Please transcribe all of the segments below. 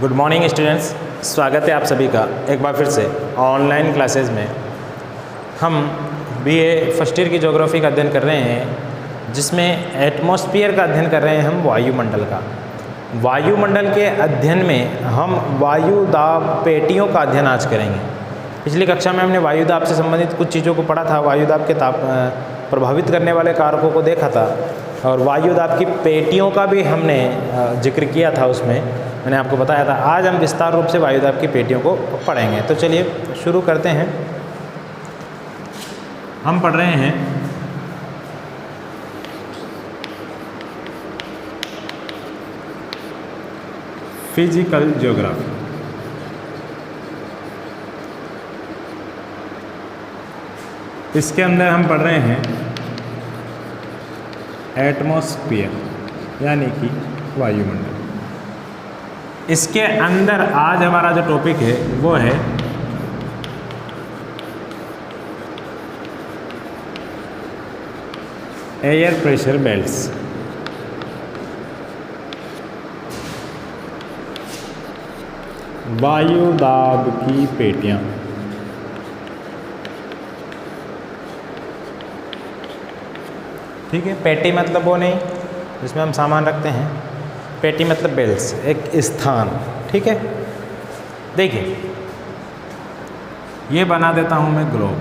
Good morning students, स्वागत है आप सभी का एक बार फिर से ऑनलाइन क्लासेस में। हम बीए फर्स्ट ईयर की ज्योग्राफी का अध्ययन कर रहे हैं, जिसमें एटमॉस्फेयर का अध्ययन कर रहे हैं हम वायुमंडल का। वायुमंडल के अध्ययन में हम वायु दाब पेटियों का अध्ययन आज करेंगे। पिछली कक्षा में हमने वायु दाब से संबंधित कुछ चीज़ों को पढ़ा था, वायु दाब के प्रभावित करने वाले कारकों को देखा था और वायु दाब की पेटियों का भी हमने जिक्र किया था। उसमें मैंने आपको बताया था। आज हम विस्तार रूप से वायु दाब की पेटियों को पढ़ेंगे। तो चलिए शुरू करते हैं। हम पढ़ रहे हैं फिजिकल ज्योग्राफी। इसके अंदर हम पढ़ रहे हैं एटमॉस्फेयर यानी कि वायुमंडल। इसके अंदर आज हमारा जो टॉपिक है वो है एयर प्रेशर बेल्ट्स। वायु दाब की पेटियां। ठीक है, पेटी मतलब वो नहीं जिसमें हम सामान रखते हैं, पेटी मतलब बेल्ट्स, एक स्थान। ठीक है, देखिए ये बना देता हूं मैं ग्लोब।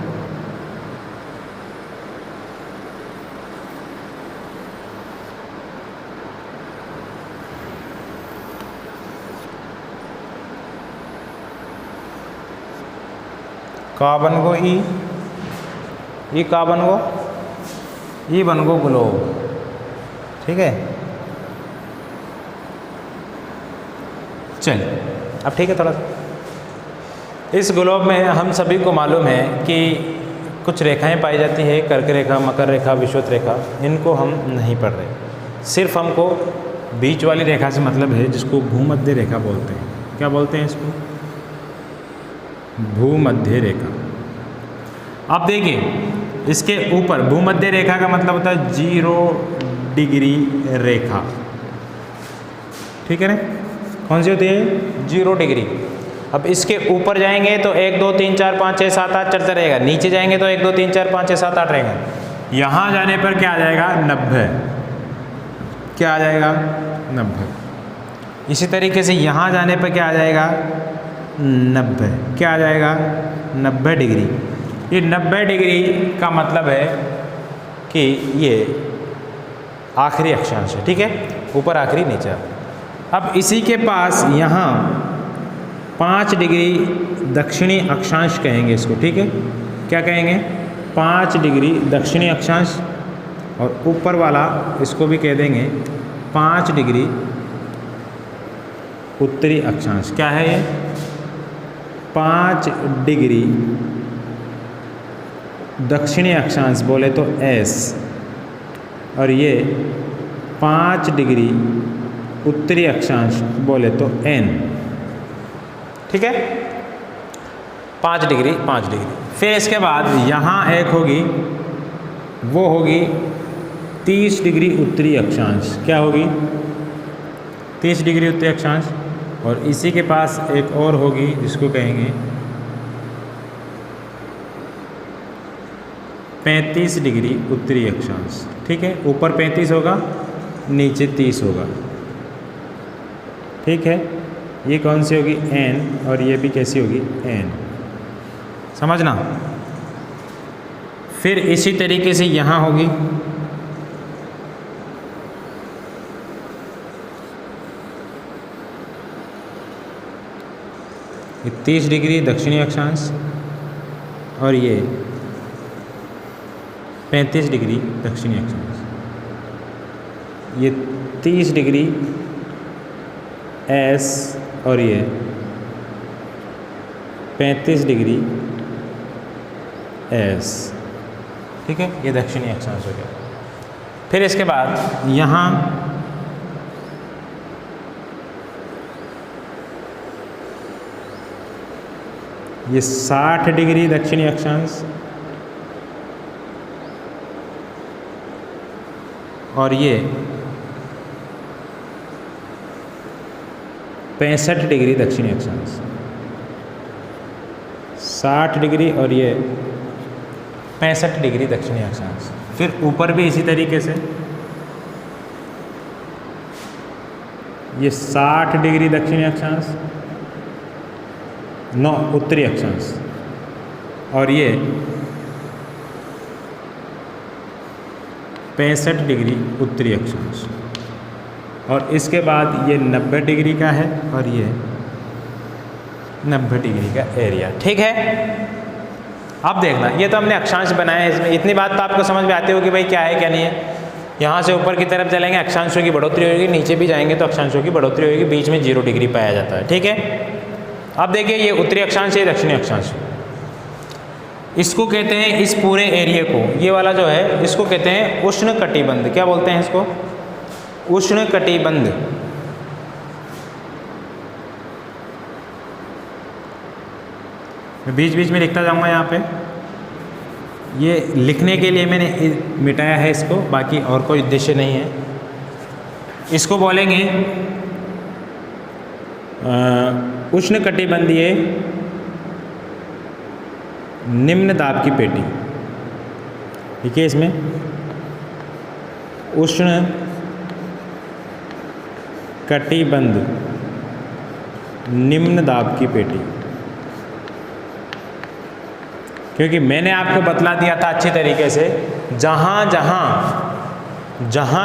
का बन गो ई का बन गो ई बन गो ग्लोब। ठीक है, चलिए अब ठीक है। थोड़ा सा इस ग्लोब में हम सभी को मालूम है कि कुछ रेखाएं पाई जाती है, कर्क रेखा, मकर रेखा, विषुवत रेखा। इनको हम नहीं पढ़ रहे, सिर्फ हमको बीच वाली रेखा से मतलब है, जिसको भूमध्य रेखा बोलते हैं। क्या बोलते हैं इसको? भूमध्य रेखा। अब देखिए इसके ऊपर भूमध्य रेखा का मतलब होता है 0 डिग्री रेखा। ठीक है ना, कौन सी होती है? 0 डिग्री। अब इसके ऊपर जाएंगे तो 1 2 3 4 5 6 7 8 चलता रहेगा। नीचे जाएंगे तो 1 2 3 4 5 6 7 8 रहेगा। यहाँ जाने पर क्या आ जाएगा? 90। क्या आ जाएगा? 90। इसी तरीके से यहाँ जाने पर क्या आ जाएगा? 90। क्या आ जाएगा? 90 डिग्री। ये 90 डिग्री का मतलब है कि ये आखिरी अक्षांश है। ठीक है, ऊपर आखिरी, नीचे। अब इसी के पास यहाँ 5 डिग्री दक्षिणी अक्षांश कहेंगे इसको। ठीक है, क्या कहेंगे? 5 डिग्री दक्षिणी अक्षांश। और ऊपर वाला इसको भी कह देंगे 5 डिग्री उत्तरी अक्षांश। क्या है ये? 5 डिग्री दक्षिणी अक्षांश बोले तो S, और ये 5 डिग्री उत्तरी अक्षांश बोले तो N। ठीक है, 5 डिग्री 5 डिग्री। फिर इसके बाद यहाँ एक होगी, वो होगी 30 डिग्री उत्तरी अक्षांश। क्या होगी? 30 डिग्री उत्तरी अक्षांश। और इसी के पास एक और होगी जिसको कहेंगे 35 डिग्री उत्तरी अक्षांश। ठीक है, ऊपर 35 होगा, नीचे 30 होगा। ठीक है, ये कौन सी होगी? N, और ये भी कैसी होगी? N। समझना। फिर इसी तरीके से यहाँ होगी ये 30 डिग्री दक्षिणी अक्षांश, और ये 35 डिग्री दक्षिणी अक्षांश। ये 30 डिग्री S, और ये 35 डिग्री S। ठीक है, ये दक्षिणी अक्षांश हो गया। फिर इसके बाद यहाँ ये 60 डिग्री दक्षिणी अक्षांश, और ये 65 डिग्री दक्षिणी अक्षांश, 60 डिग्री और ये 65 डिग्री दक्षिणी अक्षांश। फिर ऊपर भी इसी तरीके से ये 60 डिग्री दक्षिणी अक्षांश, 9 उत्तरी अक्षांश, और ये 65 डिग्री उत्तरी अक्षांश। और इसके बाद ये 90 डिग्री का है और ये 90 डिग्री का एरिया। ठीक है, अब देखना, ये तो हमने अक्षांश बनाए हैं। इसमें इतनी बात तो आपको समझ में आती हो कि भाई क्या है क्या नहीं है। यहाँ से ऊपर की तरफ चलेंगे अक्षांशों की बढ़ोतरी होगी, नीचे भी जाएंगे तो अक्षांशों की बढ़ोतरी होगी, बीच में 0 डिग्री पाया जाता है। ठीक है, अब देखिए ये उत्तरी अक्षांश है, दक्षिणी अक्षांश, इसको कहते हैं, इस पूरे एरिया को, ये वाला जो है इसको कहते हैं उष्ण कटिबंध। क्या बोलते हैं इसको? उष्ण कटिबंध। मैं बीच बीच में लिखता जाऊंगा यहाँ पे, ये लिखने के लिए मैंने मिटाया है इसको, बाकी और कोई उद्देश्य नहीं है। इसको बोलेंगे उष्ण कटिबंधीय निम्न दाब की पेटी। ठीक है, इसमें उष्ण कटिबंध निम्न दाब की पेटी, क्योंकि मैंने आपको बतला दिया था अच्छी तरीके से, जहाँ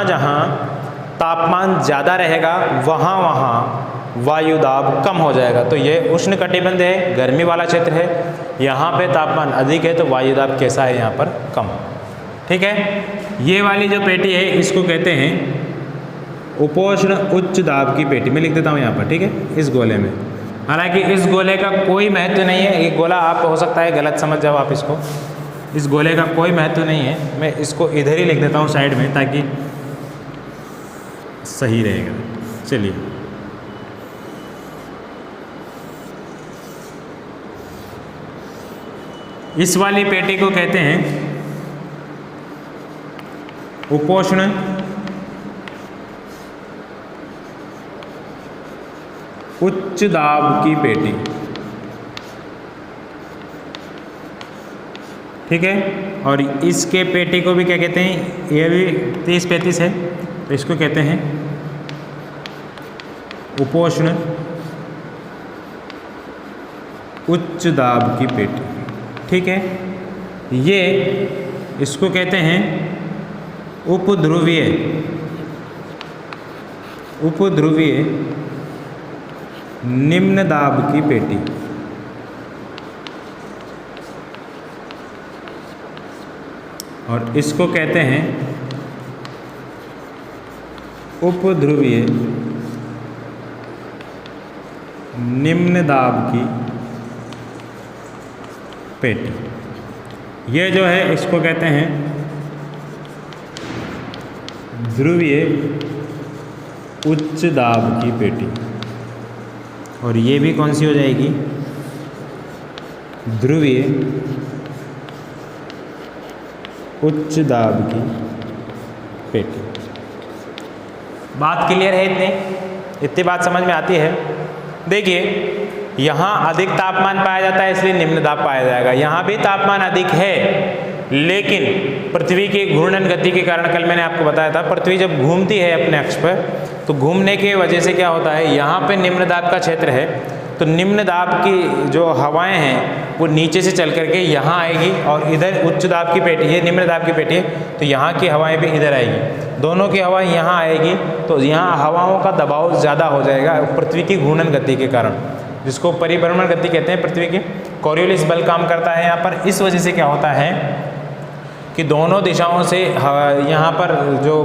जहाँ तापमान ज़्यादा रहेगा वहाँ वहाँ वायु दाब कम हो जाएगा। तो ये उष्ण कटिबंध है, गर्मी वाला क्षेत्र है, यहाँ पे तापमान अधिक है तो वायु दाब कैसा है? यहाँ पर कम। ठीक है, ये वाली जो पेटी है इसको कहते हैं उपोष्ण उच्च दाब की पेटी। मैं लिख देता हूँ यहाँ पर। ठीक है, इस गोले में, हालांकि इस गोले का कोई महत्व नहीं है, ये गोला आप हो सकता है गलत समझ जाओ आप इसको, इस गोले का कोई महत्व नहीं है। मैं इसको इधर ही लिख देता हूँ साइड में ताकि सही रहेगा। चलिए, इस वाली पेटी को कहते हैं उपोष्ण उच्च दाब की पेटी। ठीक है, और इसके पेटी को भी क्या कहते हैं? ये भी 30-35 है तो इसको कहते हैं उपोष्ण उच्च दाब की पेटी। ठीक है, ये इसको कहते हैं उपध्रुवीय निम्न दाब की पेटी। और इसको कहते हैं उपध्रुवीय निम्न दाब की पेटी। ये जो है इसको कहते हैं ध्रुवीय उच्च दाब की पेटी। और ये भी कौन सी हो जाएगी? ध्रुवीय उच्च दाब की पेटी। बात क्लियर है? इतनी बात समझ में आती है? देखिए, यहाँ अधिक तापमान पाया जाता है इसलिए निम्न दाब पाया जाएगा। यहाँ भी तापमान अधिक है, लेकिन पृथ्वी की घूर्णन गति के कारण, कल मैंने आपको बताया था, पृथ्वी जब घूमती है अपने अक्ष पर तो घूमने की वजह से क्या होता है, यहाँ पे निम्न दाब का क्षेत्र है तो निम्न दाब की जो हवाएं हैं वो नीचे से चल करके यहाँ आएगी, और इधर उच्च दाब की पेटी है, निम्न दाब की पेटी है तो यहाँ की हवाएं भी इधर आएगी। दोनों की हवाएं यहाँ आएगी तो यहाँ हवाओं का दबाव ज़्यादा हो जाएगा पृथ्वी की घूर्णन गति के कारण, जिसको परिभ्रमण गति कहते हैं। पृथ्वी के कॉरियोलिस बल काम करता है यहाँ पर। इस वजह से क्या होता है कि दोनों दिशाओं से यहाँ पर जो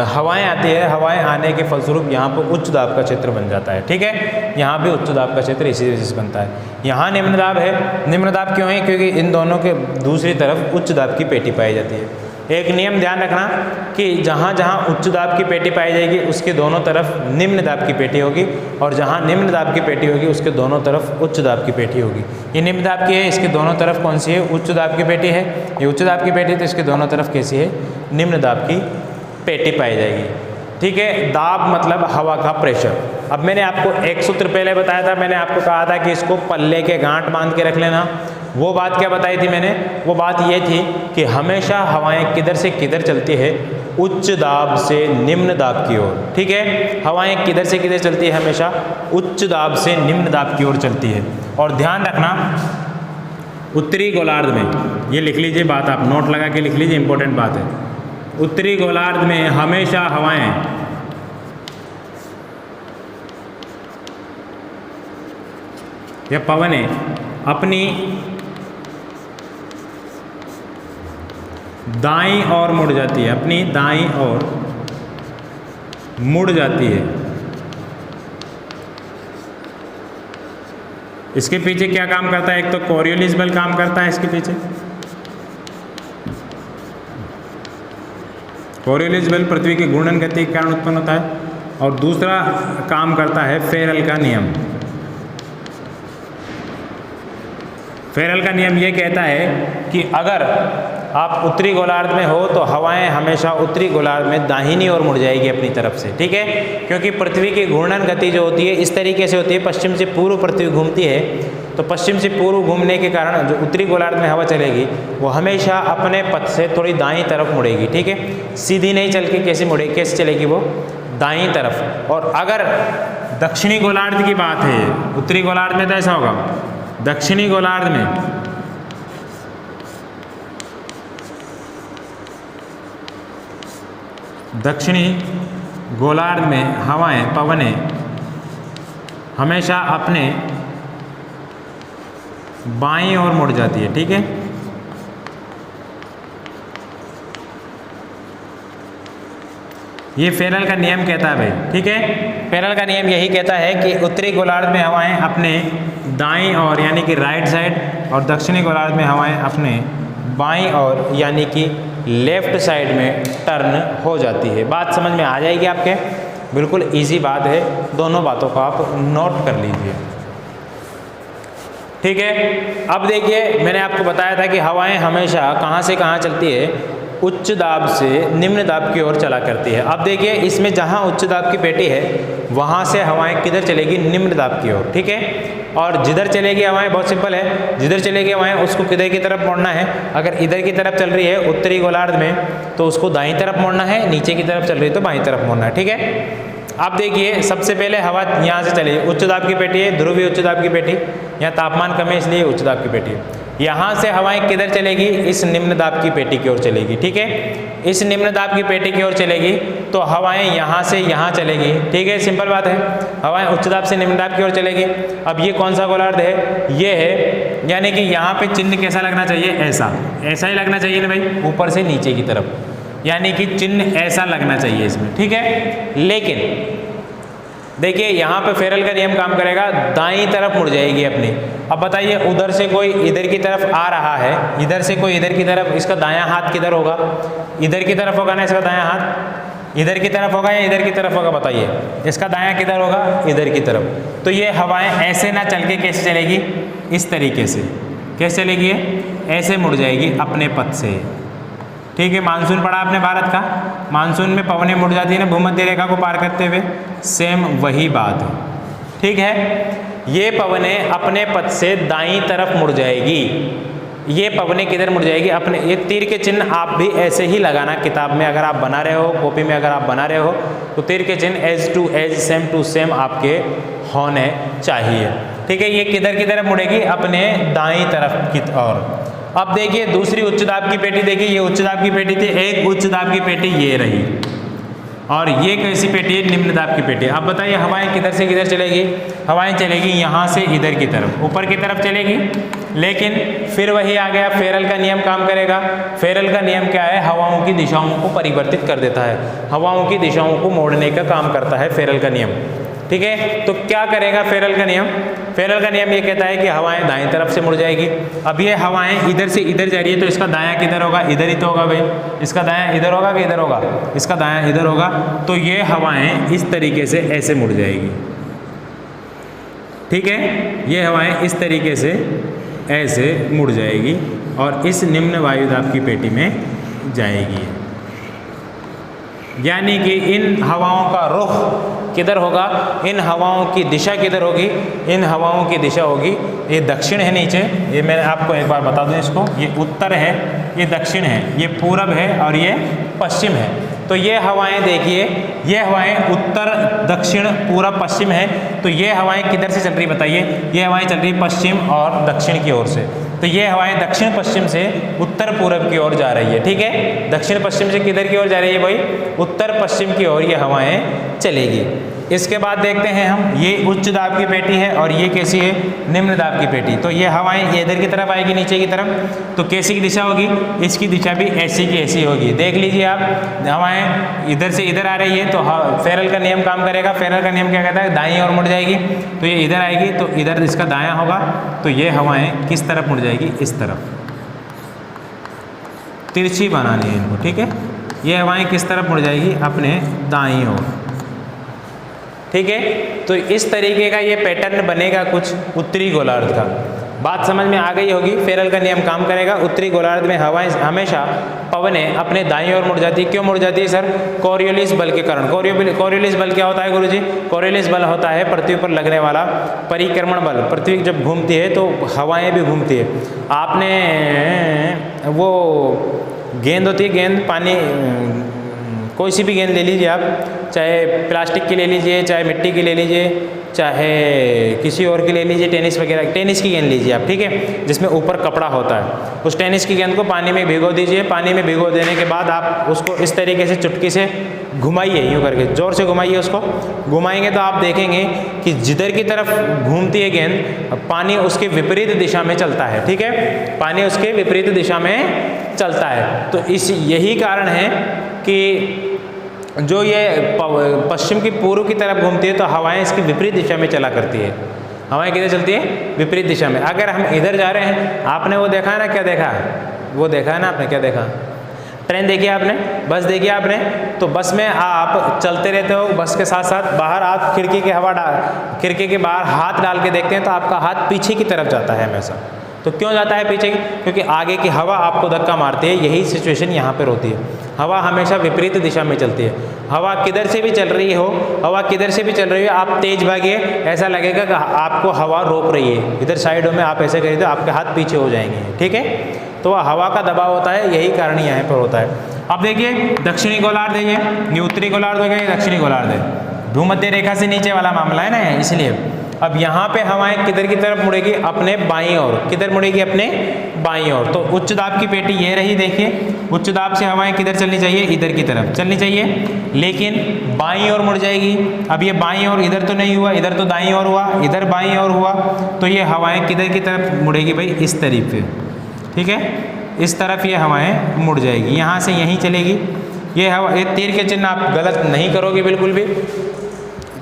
हवाएं आती है, हवाएं आने के फलस्वरूप यहाँ पर उच्च दाब का क्षेत्र बन जाता है। ठीक है, यहाँ भी उच्च दाब का क्षेत्र इसी वजह से बनता है। यहाँ निम्न दाब है। निम्न दाब क्यों है? क्योंकि इन दोनों के दूसरी तरफ उच्च दाब की पेटी पाई जाती है। एक नियम ध्यान रखना कि जहाँ जहाँ उच्च दाब की पेटी पाई जाएगी उसके दोनों तरफ निम्न दाब की पेटी होगी, और जहाँ निम्न दाब की पेटी होगी उसके दोनों तरफ उच्च दाब की पेटी होगी। ये निम्न दाब की है, इसके दोनों तरफ कौन सी है? उच्च दाब की पेटी है। ये उच्च दाब की पेटी है तो इसके दोनों तरफ कैसी है? निम्न दाब की पेटी पाई जाएगी। ठीक है। दाब मतलब हवा का प्रेशर। अब मैंने आपको एक सूत्र पहले बताया था, मैंने आपको कहा था कि इसको पल्ले के गांठ बांध के रख लेना। वो बात क्या बताई थी मैंने? वो बात ये थी कि हमेशा हवाएं किधर से किधर चलती है? उच्च दाब से निम्न दाब की ओर। ठीक है, हवाएं किधर से किधर चलती है? हमेशा उच्च दाब से निम्न दाब की ओर चलती है। और ध्यान रखना, उत्तरी गोलार्ध में, ये लिख लीजिए बात, आप नोट लगा के लिख लीजिए, इंपॉर्टेंट बात है। उत्तरी गोलार्ध में हमेशा हवाएं या पवनें अपनी दाईं ओर मुड़ जाती है, अपनी दाईं ओर मुड़ जाती है। इसके पीछे क्या काम करता है? एक तो कोरियोलिस बल काम करता है इसके पीछे। कोरियोलिस बल पृथ्वी की घूर्णन गति के कारण उत्पन्न होता है। और दूसरा काम करता है फेरल का नियम। फेरल का नियम ये कहता है कि अगर आप उत्तरी गोलार्ध में हो तो हवाएं हमेशा उत्तरी गोलार्ध में दाहिनी ओर मुड़ जाएगी अपनी तरफ से। ठीक है, क्योंकि पृथ्वी की घूर्णन गति जो होती है इस तरीके से होती है, पश्चिम से पूर्व पृथ्वी घूमती है, तो पश्चिम से पूर्व घूमने के कारण जो उत्तरी गोलार्ध में हवा चलेगी वो हमेशा अपने पथ से थोड़ी दाईं तरफ मुड़ेगी। ठीक है, सीधी नहीं चल के कैसे चलेगी? वो दाईं तरफ। और अगर दक्षिणी गोलार्ध की बात है, उत्तरी गोलार्ध में तो ऐसा होगा, दक्षिणी गोलार्ध में हवाएं पवनें हमेशा अपने बाईं ओर मुड़ जाती है। ठीक है, ये फेरल का नियम कहता है भाई। ठीक है, फेरल का नियम यही कहता है कि उत्तरी गोलार्ध में हवाएं अपने दाईं ओर यानी कि राइट साइड और दक्षिणी गोलार्ध में हवाएं अपने बाईं ओर यानी कि लेफ्ट साइड में टर्न हो जाती है। बात समझ में आ जाएगी आपके? बिल्कुल इजी बात है, दोनों बातों को आप नोट कर लीजिए। ठीक है, अब देखिए मैंने आपको बताया था कि हवाएं हमेशा कहाँ से कहाँ चलती है? उच्च दाब से निम्न दाब की ओर चला करती है। अब देखिए इसमें जहाँ उच्च दाब की पेटी है वहाँ से हवाएं किधर चलेगी? निम्न दाब की ओर। ठीक है, और जिधर चलेगी हवाएं बहुत सिंपल है, जिधर चलेगी हवाएं उसको किधर की तरफ मोड़ना है? अगर इधर की तरफ चल रही है उत्तरी गोलार्ध में तो उसको दाईं तरफ मोड़ना है, नीचे की तरफ चल रही है तो बाईं तरफ मोड़ना है। ठीक है, अब देखिए सबसे पहले हवा यहाँ से चली, उच्च दाब की पेटी है, ध्रुवीय उच्च दाब की पेटी, यहाँ तापमान कम है इसलिए उच्च दाब की पेटी है। यहाँ से हवाएं किधर चलेगी? इस निम्न दाब की पेटी की ओर चलेगी। ठीक है, इस निम्न दाब की पेटी की ओर चलेगी तो हवाएं यहाँ से यहाँ चलेगी। ठीक है, सिंपल बात है, हवाएं उच्च दाब से निम्न दाब की ओर चलेगी। अब ये कौन सा गोलार्ध है? ये है, यानी कि यहाँ पे चिन्ह कैसा लगना चाहिए? ऐसा ही लगना चाहिए ना भाई, ऊपर से नीचे की तरफ, यानी कि चिन्ह ऐसा लगना चाहिए इसमें। ठीक है, लेकिन देखिए यहाँ पे फेरल का नियम काम करेगा, दाईं तरफ मुड़ जाएगी अपनी। अब बताइए उधर से कोई इधर की तरफ आ रहा है, इधर से कोई इधर की तरफ, इसका दायां हाथ किधर होगा? इधर की तरफ होगा ना इसका दायां हाथ? इधर की तरफ होगा या इधर की तरफ होगा? बताइए, इसका दायां किधर होगा? इधर की तरफ। तो ये हवाएं ऐसे ना चल के कैसे चलेगी? इस तरीके से। कैसे चलेगी? ऐसे मुड़ जाएगी अपने पथ से। ठीक है, मानसून पढ़ा आपने भारत का, मानसून में पवनें मुड़ जाती है ना भूमध्य रेखा को पार करते हुए, सेम वही बात है। ठीक है, ये पवनें अपने पथ से दाईं तरफ मुड़ जाएगी। ये पवनें किधर मुड़ जाएगी? अपने, ये तीर के चिन्ह आप भी ऐसे ही लगाना किताब में, अगर आप बना रहे हो, कॉपी में अगर आप बना रहे हो तो तीर के चिन्ह edge to edge, same to same आपके होने चाहिए। ठीक है, ये किधर की तरफ मुड़ेगी? अपने दाईं तरफ की ओर। अब देखिए दूसरी उच्च दाब की पेटी, देखिए ये उच्च दाब की पेटी थी, एक उच्च दाब की पेटी ये रही, और ये कैसी पेटी है? निम्न दाब की पेटी। अब बताइए हवाएं किधर से किधर चलेगी? हवाएं चलेगी यहाँ से इधर की तरफ, ऊपर की तरफ चलेगी। लेकिन फिर वही आ गया, फेरल का नियम काम करेगा। फेरल का नियम क्या है? हवाओं की दिशाओं को परिवर्तित कर देता है, हवाओं की दिशाओं को मोड़ने का काम करता है फेरल का नियम। ठीक है, तो क्या करेगा फेरल का नियम? फेरल का नियम ये कहता है कि हवाएं दाएं तरफ से मुड़ जाएगी। अब ये हवाएं इधर से इधर जा रही है तो इसका दायां किधर होगा? इधर ही तो होगा भाई। इसका दायां इधर होगा कि इधर होगा? इसका दायां इधर होगा। तो ये हवाएं इस तरीके से ऐसे मुड़ जाएगी। ठीक है, ये हवाएं इस तरीके से ऐसे मुड़ जाएगी और इस निम्न वायुदाब की पेटी में जाएगी। यानी कि इन हवाओं का रुख किधर होगा, इन हवाओं की दिशा किधर होगी, इन हवाओं की दिशा होगी, ये दक्षिण है नीचे, ये मैं आपको एक बार बता दूं इसको, ये उत्तर है, ये दक्षिण है, ये पूरब है और ये पश्चिम है। तो ये हवाएं देखिए, ये हवाएं उत्तर दक्षिण पूरब पश्चिम है, तो ये हवाएं किधर से चल रही बताइए, ये हवाएं चल रही पश्चिम और दक्षिण की ओर से। तो ये हवाएं दक्षिण पश्चिम से उत्तर पूरब की ओर जा रही है, ठीक है। दक्षिण पश्चिम से किधर की ओर जा रही है भाई, उत्तर पश्चिम की ओर ये हवाएं चलेगी। इसके बाद देखते हैं हम, ये उच्च दाब की पेटी है और ये कैसी है, निम्न दाब की पेटी। तो ये हवाएं ये इधर की तरफ आएगी, नीचे की तरफ, तो कैसी की दिशा होगी, इसकी दिशा भी ऐसी की ऐसी होगी। देख लीजिए आप, हवाएं इधर से इधर आ रही है तो फेरल का नियम काम करेगा। फेरल का नियम क्या कहता है, दाईं ओर मुड़ जाएगी, तो ये इधर आएगी तो इधर इसका दायां होगा, तो ये हवाएं किस तरफ मुड़ जाएगी, इस तरफ, तिरछी बनानी है इनको, ठीक है। ये हवाएं किस तरफ मुड़ जाएगी, अपने दाईं ओर, ठीक है। तो इस तरीके का ये पैटर्न बनेगा कुछ उत्तरी गोलार्ध का। बात समझ में आ गई होगी, फेरल का नियम काम करेगा। उत्तरी गोलार्ध में हवाएं हमेशा, पवनें अपने दाईं ओर मुड़ जाती है। क्यों मुड़ जाती है सर, कोरियोलिस बल के कारण। कोरियोलिस बल क्या होता है गुरुजी, कोरियोलिस बल होता है पृथ्वी पर लगने वाला परिक्रमण बल। पृथ्वी जब घूमती है तो हवाएं भी घूमती है। आपने वो गेंद होती है, गेंद पानी, कोई सी भी गेंद ले लीजिए आप, चाहे प्लास्टिक की ले लीजिए, चाहे मिट्टी की ले लीजिए, चाहे किसी और की ले लीजिए, टेनिस वगैरह, टेनिस की गेंद लीजिए आप, ठीक है, जिसमें ऊपर कपड़ा होता है। उस टेनिस की गेंद को पानी में भिगो दीजिए। पानी में भिगो देने के बाद आप उसको इस तरीके से चुटकी से घुमाइए, यूँ करके जोर से घुमाइए उसको। घुमाएंगे तो आप देखेंगे कि जिधर की तरफ घूमती है गेंद, पानी उसके विपरीत दिशा में चलता है, ठीक है, पानी उसके विपरीत दिशा में चलता है। तो यही कारण है कि जो ये पश्चिम की पूर्व की तरफ घूमती है तो हवाएं इसकी विपरीत दिशा में चला करती है। हवाएं किधर चलती है, विपरीत दिशा में। अगर हम इधर जा रहे हैं, आपने वो देखा है ना, क्या देखा है, वो देखा है ना आपने, क्या देखा, ट्रेन देखी आपने, बस देखी आपने, तो बस में आप चलते रहते हो, बस के साथ साथ बाहर आप खिड़की के बाहर हाथ डाल के देखते हैं तो आपका हाथ पीछे की तरफ जाता है हमेशा। तो क्यों जाता है पीछे, क्योंकि आगे की हवा आपको धक्का मारती है। यही सिचुएशन यहाँ पर होती है, हवा हमेशा विपरीत दिशा में चलती है। हवा किधर से भी चल रही हो, हवा किधर से भी चल रही है, आप तेज भागिए, ऐसा लगेगा कि आपको हवा रोक रही है। इधर साइडों में आप ऐसे करिए तो आपके हाथ पीछे हो जाएंगे, ठीक है। तो वह हवा का दबाव होता है, यही कारण यहाँ पर होता है। अब देखिए दक्षिणी गोलार्ध है, ये उत्तरी गोलार्ध हो गया, ये दक्षिणी गोलार्ध है। भूमध्य रेखा से नीचे वाला मामला है ना, इसलिए अब यहाँ पे हवाएं किधर की तरफ मुड़ेगी, अपने बाईं ओर। किधर मुड़ेगी, अपने बाईं ओर। तो उच्च दाब की पेटी ये रही, देखिए उच्च दाब से हवाएं किधर चलनी चाहिए, इधर की तरफ चलनी चाहिए, लेकिन बाईं ओर मुड़ जाएगी। अब ये बाईं ओर इधर तो नहीं हुआ, इधर तो दाईं ओर हुआ, इधर बाईं ओर हुआ, तो ये हवाएं किधर की तरफ मुड़ेगी भाई, इस तरफ पे, ठीक है, इस तरफ ये हवाएं मुड़ जाएगी, यहाँ से यहीं चलेगी। ये हवा, ये तीर के चिन्ह आप गलत नहीं करोगे बिल्कुल भी,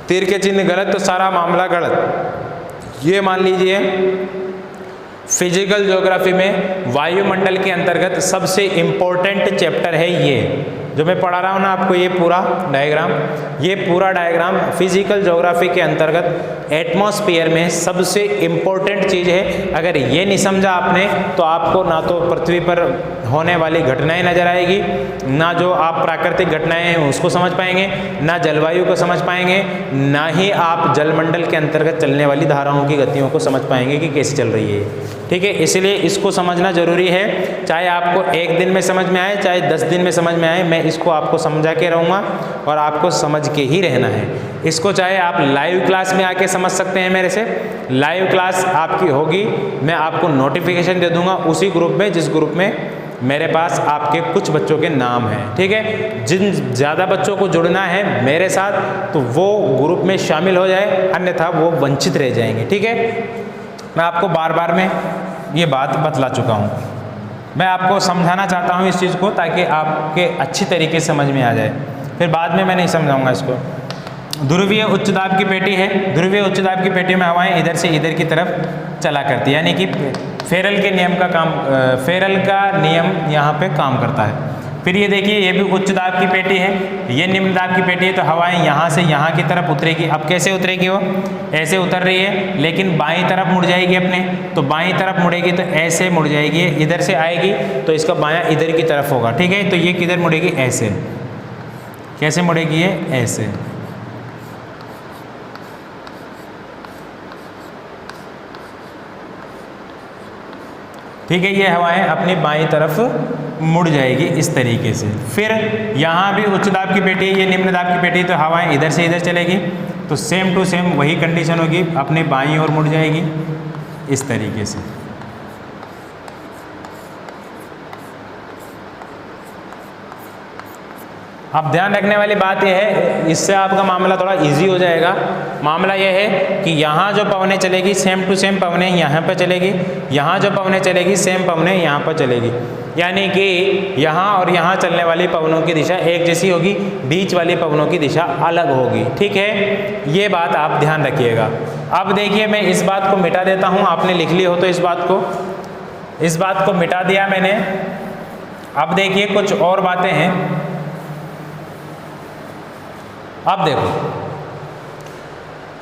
तीर के चिन्ह गलत तो सारा मामला गलत। ये मान लीजिए फिजिकल ज्योग्राफी में वायुमंडल के अंतर्गत सबसे इम्पोर्टेंट चैप्टर है ये जो मैं पढ़ा रहा हूँ ना आपको, ये पूरा डायग्राम, ये पूरा डायग्राम फिजिकल ज्योग्राफी के अंतर्गत एटमॉस्फेयर में सबसे इम्पोर्टेंट चीज़ है। अगर ये नहीं समझा आपने तो आपको ना तो पृथ्वी पर होने वाली घटनाएं नजर आएगी, ना जो आप प्राकृतिक घटनाएं हैं उसको समझ पाएंगे, ना जलवायु को समझ पाएंगे, ना ही आप जलमंडल के अंतर्गत चलने वाली धाराओं की गतियों को समझ पाएंगे कि कैसे चल रही है, ठीक है। इसलिए इसको समझना जरूरी है, चाहे आपको एक दिन में समझ में आए, चाहे 10 दिन में समझ में आए, मैं इसको आपको समझा के रहूँगा और आपको समझ के ही रहना है। इसको चाहे आप लाइव क्लास में आके समझ सकते हैं मेरे से, लाइव क्लास आपकी होगी, मैं आपको नोटिफिकेशन दे दूंगा उसी ग्रुप में जिस ग्रुप में मेरे पास आपके कुछ बच्चों के नाम हैं, ठीक है। जिन ज़्यादा बच्चों को जुड़ना है मेरे साथ तो वो ग्रुप में शामिल हो जाए, अन्यथा वो वंचित रह जाएंगे, ठीक है। मैं आपको बार बार में ये बात बतला चुका हूँ, मैं आपको समझाना चाहता हूँ इस चीज़ को ताकि आपके अच्छी तरीके से समझ में आ जाए, फिर बाद में मैं नहीं समझाऊंगा इसको। ध्रुवीय उच्च दाब की पेटी है, ध्रुवीय उच्च दाब की पेटी में हवाएं इधर से इधर की तरफ चला करती है, यानी कि फेरल के नियम का काम, फेरल का नियम यहाँ पे काम करता है। फिर ये देखिए ये भी उच्च दाब की पेटी है, ये निम्न दाब की पेटी है, तो हवाएं यहाँ से यहाँ की तरफ उतरेगी। अब कैसे उतरेगी, वो ऐसे उतर रही है लेकिन बाईं तरफ मुड़ जाएगी अपने, तो बाईं तरफ मुड़ेगी तो ऐसे मुड़ जाएगी, इधर से आएगी तो इसका बायां इधर की तरफ होगा, ठीक है। तो ये किधर मुड़ेगी, ऐसे, कैसे मुड़ेगी ये? ऐसे। ठीक है, ये हवाएं अपनी बाईं तरफ मुड़ जाएगी इस तरीके से। फिर यहाँ भी उच्च दाब की पेटी है, ये निम्न दाब की पेटी, तो हवाएं इधर से इधर चलेगी, तो सेम टू सेम वही कंडीशन होगी, अपने बाईं ओर मुड़ जाएगी इस तरीके से। अब ध्यान रखने वाली बात यह है, इससे आपका मामला थोड़ा इजी हो जाएगा। मामला यह है कि यहाँ जो पवने चलेगी सेम टू सेम पवने यहाँ पर चलेगी, यहाँ जो पवने चलेगी सेम पवने यहाँ पर चलेगी, यानी कि यहाँ और यहाँ चलने वाली पवनों की दिशा एक जैसी होगी, बीच वाली पवनों की दिशा अलग होगी। ठीक है, ये बात आप ध्यान रखिएगा। अब देखिए, मैं इस बात को मिटा देता हूँ, आपने लिख ली हो तो इस बात को मिटा दिया मैंने। अब देखिए कुछ और बातें हैं। अब देखो,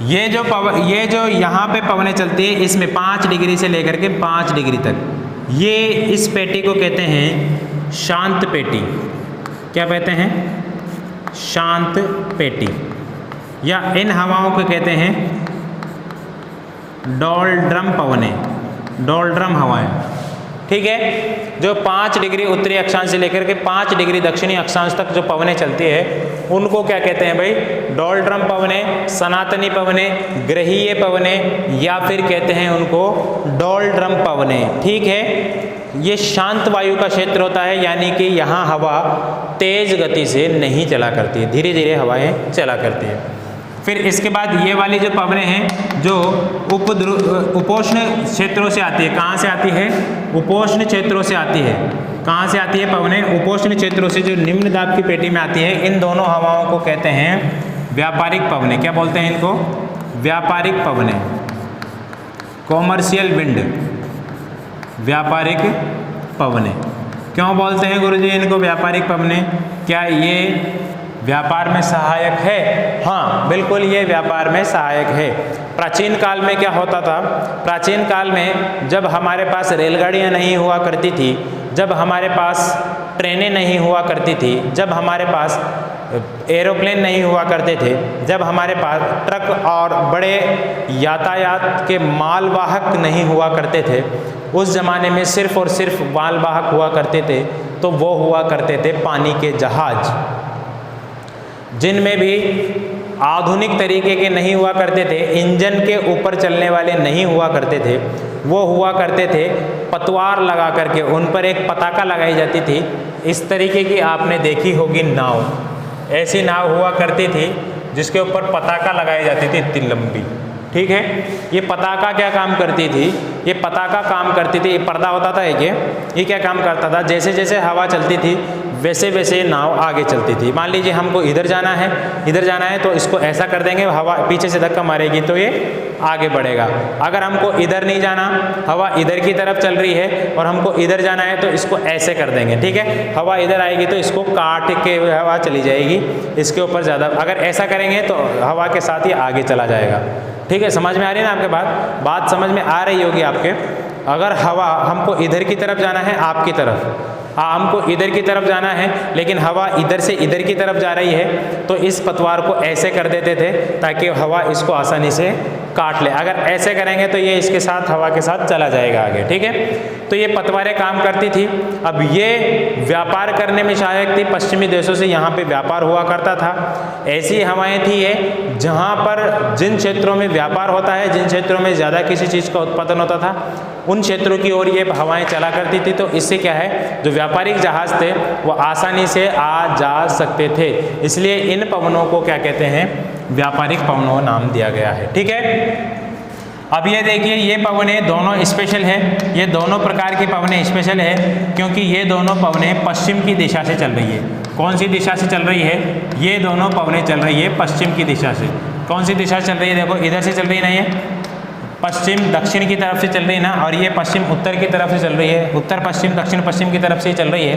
ये जो यहाँ पे पवनें चलती है, इसमें 5 डिग्री से लेकर के 5 डिग्री तक, ये इस पेटी को कहते हैं शांत पेटी। क्या कहते हैं? शांत पेटी, या इन हवाओं को कहते हैं डोलड्रम पवनें, डोलड्रम हवाएं। ठीक है, जो 5 डिग्री उत्तरी अक्षांश से लेकर के 5 डिग्री दक्षिणी अक्षांश तक जो पवनें चलती है, उनको क्या कहते हैं भाई? डोलड्रम पवनें, सनातनी पवनें, ग्रहीय पवनें, या फिर कहते हैं उनको डोलड्रम पवनें। ठीक है, ये शांत वायु का क्षेत्र होता है, यानी कि यहाँ हवा तेज गति से नहीं चला करती है, धीरे धीरे हवाएं चला करती है। फिर इसके बाद ये वाली जो पवनें हैं जो उपोष्ण क्षेत्रों से आती है। कहाँ से आती है? उपोष्ण क्षेत्रों से आती है। कहाँ से आती है पवनें? उपोष्ण क्षेत्रों से, जो निम्न दाब की पेटी में आती है। इन दोनों हवाओं को कहते हैं व्यापारिक पवनें। क्या बोलते हैं इनको? व्यापारिक पवनें, कॉमर्शियल विंड, व्यापारिक पवनें। क्यों बोलते हैं गुरुजी इनको व्यापारिक पवनें? क्या ये व्यापार में सहायक है? हाँ, बिल्कुल, ये व्यापार में सहायक है। प्राचीन काल में क्या होता था? प्राचीन काल में जब हमारे पास रेलगाड़ियाँ नहीं हुआ करती थी, जब हमारे पास ट्रेनें नहीं हुआ करती थी, जब हमारे पास एरोप्लेन नहीं हुआ करते थे, जब हमारे पास ट्रक और बड़े यातायात के मालवाहक नहीं हुआ करते थे, उस ज़माने में सिर्फ और सिर्फ मालवाहक हुआ करते थे, तो वो हुआ करते थे पानी के जहाज, जिनमें भी आधुनिक तरीके के नहीं हुआ करते थे, इंजन के ऊपर चलने वाले नहीं हुआ करते थे। वो हुआ करते थे पतवार लगा करके, उन पर एक पताका लगाई जाती थी। इस तरीके की आपने देखी होगी नाव, ऐसी नाव हुआ करती थी जिसके ऊपर पताका लगाई जाती थी इतनी लंबी। ठीक है, ये पताका क्या काम करती थी? ये पताका काम करती थी, ये पर्दा होता था ये क्या काम करता था? जैसे जैसे हवा चलती थी वैसे वैसे नाव आगे चलती थी। मान लीजिए हमको इधर जाना है तो इसको ऐसा कर देंगे, हवा पीछे से धक्का मारेगी तो ये आगे बढ़ेगा। अगर हमको इधर नहीं जाना, हवा इधर की तरफ चल रही है और हमको इधर जाना है तो इसको ऐसे कर देंगे। ठीक है, हवा इधर आएगी तो इसको काट के हवा चली जाएगी, इसके ऊपर ज़्यादा। अगर ऐसा करेंगे तो हवा के साथ ही आगे चला जाएगा। ठीक है, समझ में आ रही है ना आपके बात समझ में आ रही होगी आपके। अगर हवा हमको इधर की तरफ जाना है, आपकी तरफ, हमको इधर की तरफ जाना है, लेकिन हवा इधर से इधर की तरफ जा रही है, तो इस पतवार को ऐसे कर देते थे ताकि हवा इसको आसानी से काट ले। अगर ऐसे करेंगे तो ये इसके साथ, हवा के साथ चला जाएगा आगे। ठीक है, तो ये पतवारें काम करती थी। अब ये व्यापार करने में सहायक थी, पश्चिमी देशों से यहाँ पे व्यापार हुआ करता था। ऐसी हवाएं थी ये जहाँ पर जिन क्षेत्रों में व्यापार होता है, जिन क्षेत्रों में ज़्यादा किसी चीज़ का उत्पादन होता था, उन क्षेत्रों की ओर ये हवाएं चला करती थी। तो इससे क्या है, जो व्यापारिक जहाज थे वो आसानी से आ जा सकते थे, इसलिए इन पवनों को क्या कहते हैं? व्यापारिक पवनों नाम दिया गया है। ठीक है, अब ये देखिए, ये पवनें दोनों स्पेशल है, ये दोनों प्रकार की पवनें स्पेशल है क्योंकि ये दोनों पवनें पश्चिम की दिशा से चल रही है। कौन सी दिशा से चल रही है? ये दोनों पवनें चल रही है पश्चिम की दिशा से। कौन सी दिशा से चल रही है? देखो, इधर से चल रही नहीं है, पश्चिम दक्षिण की तरफ से चल रही है ना, और ये पश्चिम उत्तर की तरफ से चल रही है, उत्तर पश्चिम दक्षिण पश्चिम की तरफ से चल रही है।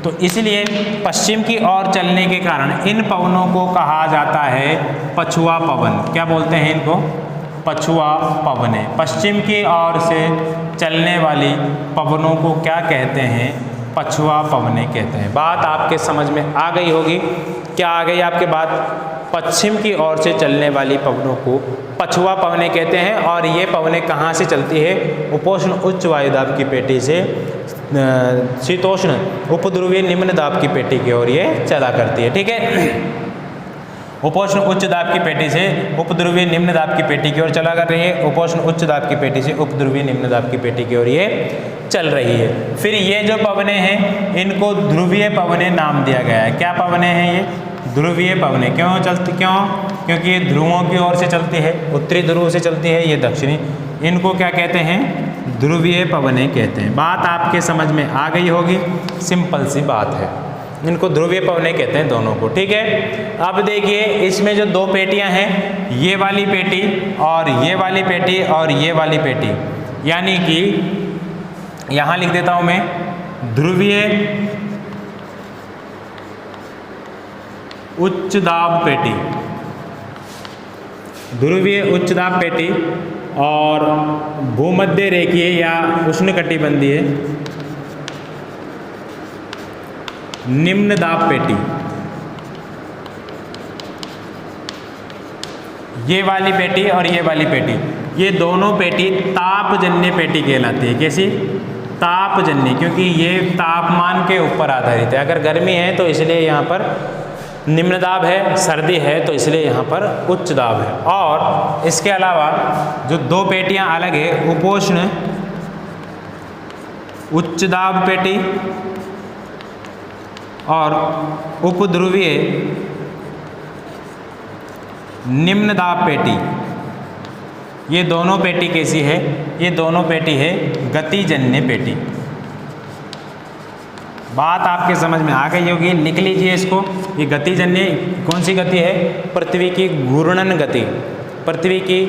तो इसलिए पश्चिम की ओर चलने के कारण इन पवनों को कहा जाता है पछुआ पवन। क्या बोलते हैं इनको? पछुआ पवनें। पश्चिम की ओर से चलने वाली पवनों को क्या कहते हैं? पछुआ पवने कहते हैं। बात आपके समझ में आ गई होगी। क्या आ गई आपके बात? पश्चिम की ओर से चलने वाली पवनों को पछुआ पवने कहते हैं। और ये पवने कहाँ से चलती है? उपोष्ण उच्च वायुदाब की पेटी से शीतोष्ण उपध्रुवीय निम्न दाब की पेटी की ओर ये चला करती है। ठीक है, उपोष्ण उच्च दाब की पेटी से उपध्रुवीय निम्न दाब की पेटी की ओर चला कर रही है। उपोष्ण उच्च दाब की पेटी से उपध्रुवीय निम्न दाब की पेटी की ओर ये चल रही है। फिर ये जो पवने हैं इनको ध्रुवीय पवने नाम दिया गया है। क्या पवने हैं ये? ध्रुवीय पवने। क्यों चलती? क्योंकि ये ध्रुवों की ओर से चलती है, उत्तरी ध्रुव से चलती है, ये दक्षिणी। इनको क्या कहते हैं? ध्रुवीय पवने कहते हैं। बात आपके समझ में आ गई होगी, सिंपल सी बात है। इनको ध्रुवीय पवने कहते हैं दोनों को। ठीक है, अब देखिए इसमें जो दो पेटियां हैं, ये वाली पेटी और ये वाली पेटी और ये वाली पेटी, यानी कि यहां लिख देता हूं मैं ध्रुवीय उच्च दाब पेटी, ध्रुवीय उच्च दाब पेटी और भूमध्य रेखीय या उष्णकटिबंधीय निम्न दाब पेटी। ये वाली पेटी और ये वाली पेटी, ये दोनों पेटी तापजन्य पेटी कहलाती है। कैसी? तापजन्य, क्योंकि ये तापमान के ऊपर आधारित है। अगर गर्मी है तो इसलिए यहाँ पर निम्न दाब है, सर्दी है तो इसलिए यहाँ पर उच्च दाब है। और इसके अलावा जो दो पेटियाँ अलग है, उपोष्ण उच्च दाब पेटी और उपध्रुवीय निम्न दाब पेटी, ये दोनों पेटी कैसी है? ये दोनों पेटी है गतिजन्य पेटी। बात आपके समझ में आ गई होगी, लिख लीजिए इसको। ये गतिजन्य कौन सी गति है? पृथ्वी की घूर्णन गति। पृथ्वी की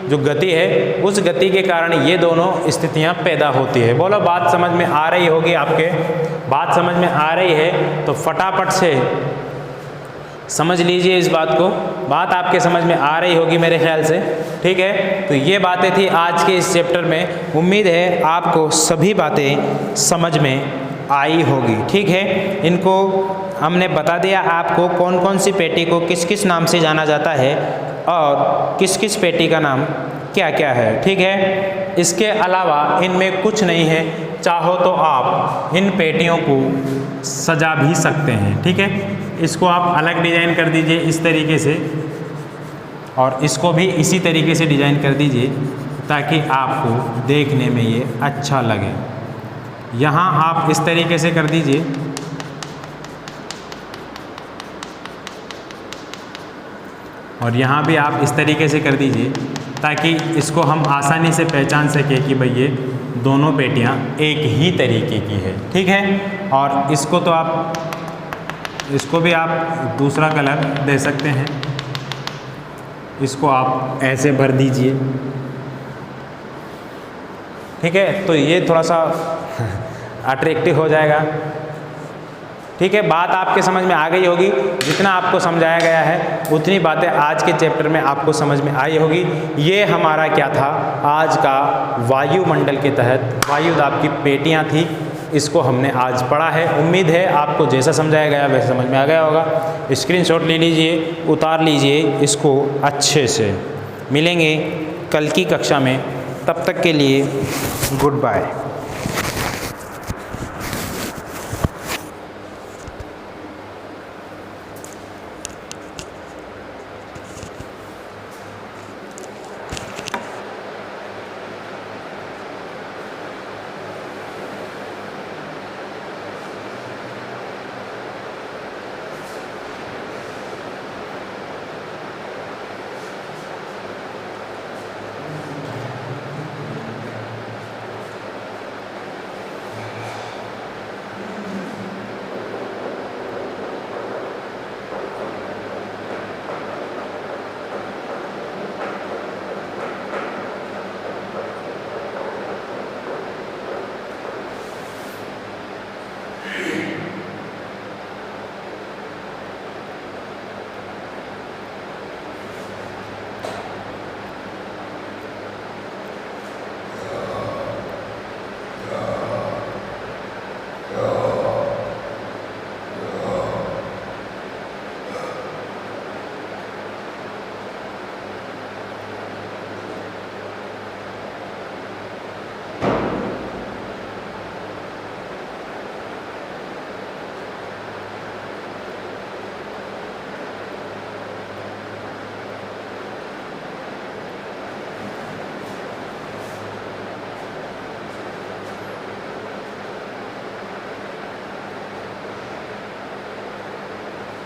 जो गति है उस गति के कारण ये दोनों स्थितियां पैदा होती है। बोलो बात समझ में आ रही होगी आपके? बात समझ में आ रही है तो फटाफट से समझ लीजिए इस बात को। बात आपके समझ में आ रही होगी मेरे ख्याल से। ठीक है, तो ये बातें थी आज के इस चैप्टर में। उम्मीद है आपको सभी बातें समझ में आई होगी। ठीक है, इनको हमने बता दिया आपको कौन कौन सी पेटी को किस किस नाम से जाना जाता है और किस किस पेटी का नाम क्या क्या है। ठीक है, इसके अलावा इनमें कुछ नहीं है, चाहो तो आप इन पेटियों को सजा भी सकते हैं। ठीक है, इसको आप अलग डिजाइन कर दीजिए इस तरीके से, और इसको भी इसी तरीके से डिजाइन कर दीजिए ताकि आपको देखने में ये अच्छा लगे। यहाँ आप इस तरीके से कर दीजिए, और यहाँ भी आप इस तरीके से कर दीजिए ताकि इसको हम आसानी से पहचान सकें कि भाई ये दोनों पेटियाँ एक ही तरीके की है। ठीक है, और इसको तो आप इसको भी आप दूसरा कलर दे सकते हैं। इसको आप ऐसे भर दीजिए। ठीक है, तो ये थोड़ा सा अट्रैक्टिव हो जाएगा। ठीक है, बात आपके समझ में आ गई होगी। जितना आपको समझाया गया है उतनी बातें आज के चैप्टर में आपको समझ में आई होगी। ये हमारा क्या था? आज का वायुमंडल के तहत वायुदाब की पेटियां थी, इसको हमने आज पढ़ा है। उम्मीद है आपको जैसा समझाया गया वैसे समझ में आ गया होगा। स्क्रीनशॉट ले लीजिए, उतार लीजिए इसको अच्छे से। मिलेंगे कल की कक्षा में, तब तक के लिए गुड बाय।